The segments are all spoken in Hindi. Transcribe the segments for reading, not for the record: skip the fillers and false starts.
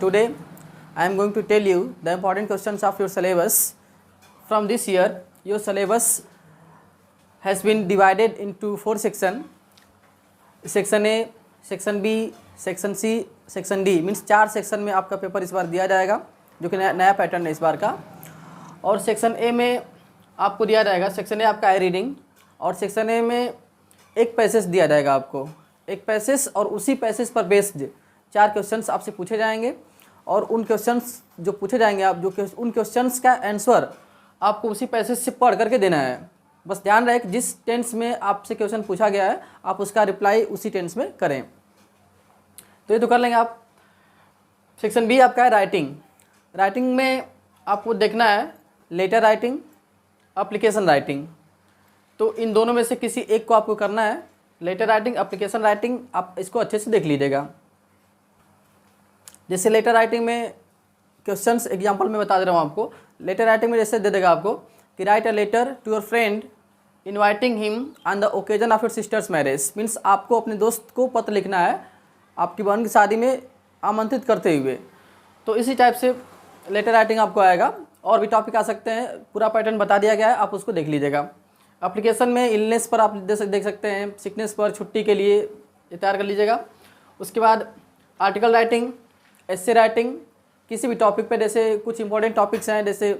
Today I am going to tell you the important questions of your syllabus. From this year, your syllabus has been divided into 4 sections. Section A, section B, section C, section D, means 4 section में आपका पेपर इस बार दिया जाएगा, जो कि नया पैटर्न है इस बार का। और सेक्शन ए में आपको दिया जाएगा, सेक्शन ए आपका है रीडिंग, और सेक्शन ए में एक पैसेज दिया जाएगा आपको, एक पैसेज, और उसी पैसेज पर बेस्ड 4 क्वेश्चंस आपसे पूछे जाएंगे, और उन क्वेश्चंस जो पूछे जाएंगे उन क्वेश्चंस का आंसर आपको उसी पैसेज से पढ़ करके देना है। बस ध्यान रहे कि जिस टेंस में आपसे क्वेश्चन पूछा गया है आप उसका रिप्लाई उसी टेंस में करें। तो ये तो कर लेंगे आप। सेक्शन बी आपका है राइटिंग। राइटिंग में आपको देखना है लेटर राइटिंग, एप्लीकेशन राइटिंग। तो इन दोनों में से किसी एक को आपको करना है, लेटर राइटिंग, एप्लीकेशन राइटिंग। आप इसको अच्छे से देख लीजिएगा। जैसे लेटर राइटिंग में क्वेश्चंस एग्जांपल में बता दे रहा हूँ आपको। लेटर राइटिंग में जैसे दे देगा आपको कि write a letter to your friend inviting him on the occasion of your sister's marriage. Means आपको अपने दोस्त को पत्र लिखना है आपकी बहन की शादी में आमंत्रित करते हुए। तो इसी टाइप से लेटर राइटिंग आपको आएगा। और भी टॉपिक आ सकते हैं, पूरा पैटर्न बता दिया गया है, आप उसको देख लीजिएगा। एप्लीकेशन में इलनेस पर आप देख सकते हैं, सिकनेस पर, छुट्टी के लिए ये तैयार कर लीजिएगा। उसके बाद आर्टिकल राइटिंग, एस्से राइटिंग, किसी भी टॉपिक पे, जैसे कुछ इंपॉर्टेंट टॉपिक्स हैं जैसे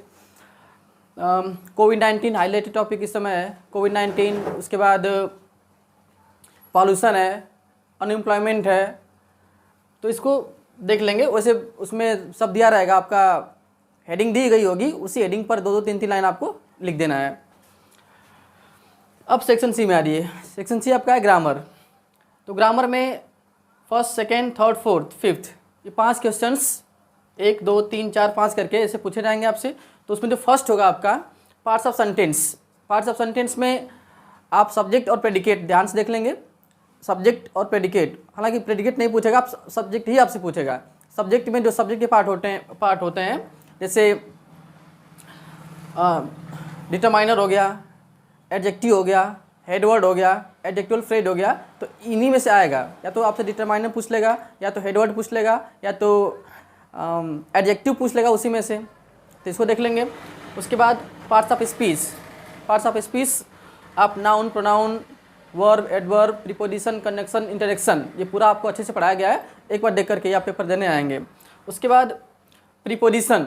कोविड-19 हाईलाइटेड टॉपिक इस समय है, कोविड-19। उसके बाद पॉल्यूशन है, अनएम्प्लॉयमेंट है, तो इसको देख लेंगे। वैसे उसमें सब दिया रहेगा, आपका हेडिंग दी गई होगी, उसी हेडिंग पर 2-2, 3-3 लाइन आपको लिख देना है। अब सेक्शन सी में आ रही है। सेक्शन सी आपका है ग्रामर। तो ग्रामर में first, second, third, fourth, fifth, ये 5 क्वेश्चंस 1, 2, 3, 4, 5 करके ऐसे पूछे जाएंगे आपसे। तो उसमें जो फर्स्ट होगा आपका parts of sentence. Parts of sentence में आप सब्जेक्ट और प्रेडिकेट ध्यान से देख लेंगे। सब्जेक्ट और प्रेडिकेट, हालांकि प्रेडिकेट नहीं पूछेगा, आप सब्जेक्ट ही आपसे पूछेगा। सब्जेक्ट में जो सब्जेक्ट के पार्ट होते हैं जैसे डिटरमाइनर हो गया, एडजेक्टिव हो गया, हेडवर्ड हो गया, एडजेक्टिवल फ्रेज हो गया। तो इन्हीं में से आएगा, या तो आपसे डिटरमाइनर पूछ लेगा, या तो हेडवर्ड पूछ लेगा, या तो एडजेक्टिव पूछ लेगा उसी में से। तो इसको देख लेंगे। उसके बाद parts of speech. Parts of speech आप noun, pronoun, verb, adverb, preposition, conjunction, interaction, ये पूरा आपको अच्छे से पढ़ाया गया है। एक बार देख करके आप पेपर देने आएंगे। उसके बाद प्रीपोजिशन,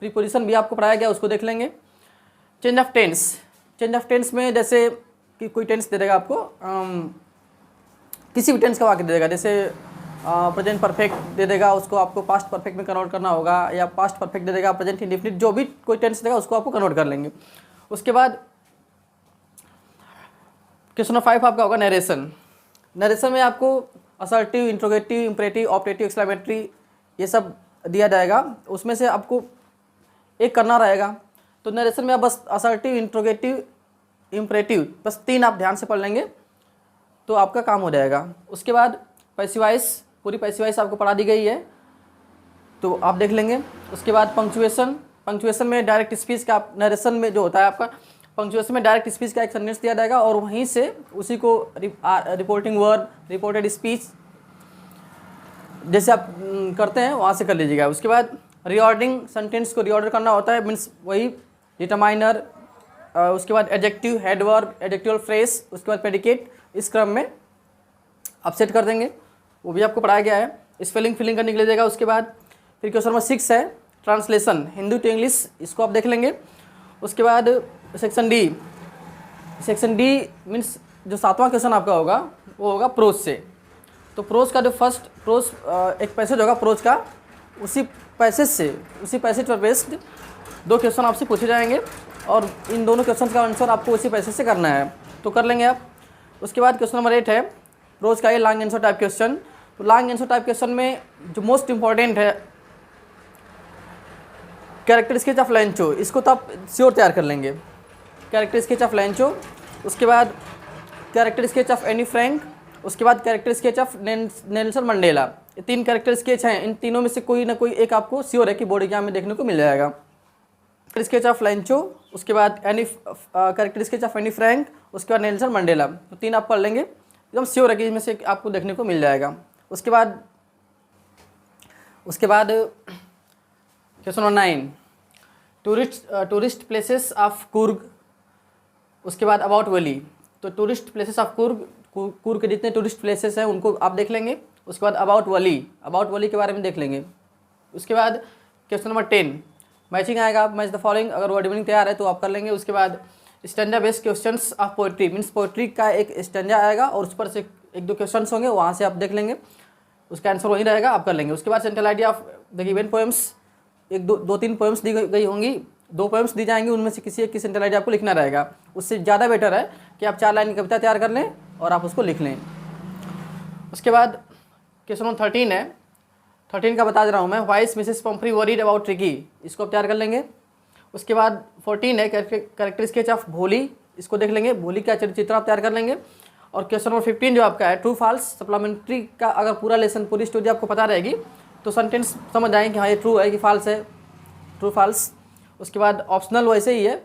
प्रीपोजिशन भी आपको पढ़ाया गया, उसको देख लेंगे। Change of tense. Change of tense में जैसे कि कोई टेंस दे देगा आपको, किसी भी टेंस का वाक्य दे देगा, जैसे प्रेजेंट परफेक्ट दे देगा, उसको आपको पास्ट परफेक्ट में कन्वर्ट करना होगा, या पास्ट परफेक्ट दे देगा, प्रेजेंट इंडेफिनिट, जो भी कोई टेंस देगा उसको आपको कन्वर्ट कर लेंगे। उसके बाद क्वेश्चन नंबर 5 आपका होगा नरेशन। नरेशन में आपको assertive, interrogative, imperative, operative, exclamatory, ये सब दिया जाएगा। उसमें से आपको एक करना रहेगा। तो नरेशन में आप बस असर्टिव, इंट्रोगेटिव, इम्परेटिव, बस 3 आप ध्यान से पढ़ लेंगे तो आपका काम हो जाएगा। उसके बाद पैसिव वॉइस, पूरी पैसिव वॉइस आपको पढ़ा दी गई है, तो आप देख लेंगे। उसके बाद पंक्चुएशन। पंक्चुएशन में डायरेक्ट स्पीच का, नरेशन में जो होता है आपका, पंक्चुएशन में डायरेक्ट स्पीच का एक सेंटेंस दिया जाएगा और वहीं से उसी को रिपोर्टिंग वर्ब, रिपोर्टेड स्पीच जैसे आप करते हैं वहाँ से कर लीजिएगा। उसके बाद रीऑर्डरिंग, सेंटेंस को रीऑर्डर करना होता है, मीन्स वही डिटरमाइनर, उसके बाद एडजेक्टिव, हेडवर्ब, एडजेक्टिवल फ्रेज, उसके बाद प्रेडिकेट, इस क्रम में आप सेट कर देंगे। वो भी आपको पढ़ाया गया है। स्पेलिंग फिलिंग करने के लिए देगा। उसके बाद फिर क्वेश्चन नंबर 6 है ट्रांसलेशन, हिंदी टू इंग्लिश, इसको आप देख लेंगे। उसके बाद section D. Section D means जो 7वां क्वेश्चन आपका होगा वो होगा प्रोज से। तो प्रोज का जो फर्स्ट प्रोज एक पैसेज होगा प्रोज का, उसी पैसेज पर बेस्ड 2 क्वेश्चन आपसे पूछे जाएंगे और इन दोनों क्वेश्चन का आंसर आपको उसी पैसेज से करना है, तो कर लेंगे आप। उसके बाद क्वेश्चन नंबर 8 है प्रोज का ये लॉन्ग आंसर टाइप क्वेश्चन। तो लॉन्ग आंसर टाइप क्वेश्चन में जो मोस्ट इंपॉर्टेंट है कैरेक्टर स्केच ऑफ लेंचो, इसको तो आप श्योर तैयार कर लेंगे। कैरेक्टर स्केच ऑफ लेंचो, उसके बाद character sketch of Anne Frank, उसके बाद character sketch of Nelson Mandela. ये 3 कैरेक्टर स्केच हैं, इन तीनों में से कोई ना कोई एक आपको श्योर है कि बोर्ड एग्जाम में देखने को मिल जाएगा। कैरेक्टर स्केच ऑफ लेंचो, उसके बाद character sketch of Anne Frank, उसके बाद नेल्सन मंडेला। तो 3 आप पढ़ लेंगे, एकदम श्योर है कि इसमें से आपको देखने को मिल जाएगा। उसके बाद उसके बाद question number 9, tourist places of Coorg. उसके बाद अबाउट वैली। तो टूरिस्ट प्लेसेस ऑफ कुर्ग के जितने टूरिस्ट प्लेसेस हैं उनको आप देख लेंगे। उसके बाद अबाउट वैली के बारे में देख लेंगे। उसके बाद क्वेश्चन नंबर 10, मैचिंग आएगा, आप मैच द फॉलोइंग, अगर वर्ड मीनिंग तैयार है तो आप कर लेंगे। उसके बाद stanza based questions of poetry, means poetry का एक स्टैंडा आएगा और उस पर से एक दो क्वेश्चंस होंगे, वहाँ से आप देख लेंगे, उसका आंसर वही रहेगा, आप कर लेंगे। उसके बाद central idea of the given poems, एक दो तीन पोएम्स दी गई होंगी, 2 पोएम्स दी जाएंगी, उनमें से किसी एक की सेंट्रल आइडिया आपको लिखना रहेगा। उससे ज़्यादा बेटर है कि आप 4 लाइन की कविता तैयार कर लें और आप उसको लिख लें। उसके बाद क्वेश्चन नंबर 13 है, 13 का बता दे रहा हूँ मैं, vice Mrs Pomfrey worried about tricky, इसको आप तैयार कर लेंगे। उसके बाद 14 है, कैरेक्टर स्केच ऑफ भोली, इसको देख लेंगे, भोली का चित्र आप तैयार कर लेंगे। और क्वेश्चन नंबर 15 जो आपका है, ट्रू फॉल्स सप्लीमेंट्री का, अगर पूरा लेसन पूरी स्टोरी आपको पता रहेगी तो सेंटेंस समझ जाएंगे कि हाँ ये ट्रू है कि फॉल्स है, ट्रू फॉल्स। उसके बाद ऑप्शनल वैसे ही है,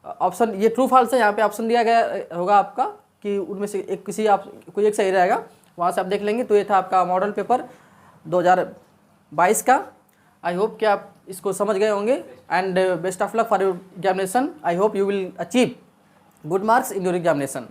ऑप्शन ये ट्रू फॉल्स है, यहाँ पे ऑप्शन दिया गया होगा आपका कि उनमें से एक कोई एक सही रहेगा, वहाँ से आप देख लेंगे। तो ये था आपका मॉडल पेपर 2022 का। आई होप कि आप इसको समझ गए होंगे and best of luck for your examination. I hope you will achieve good marks in your examination.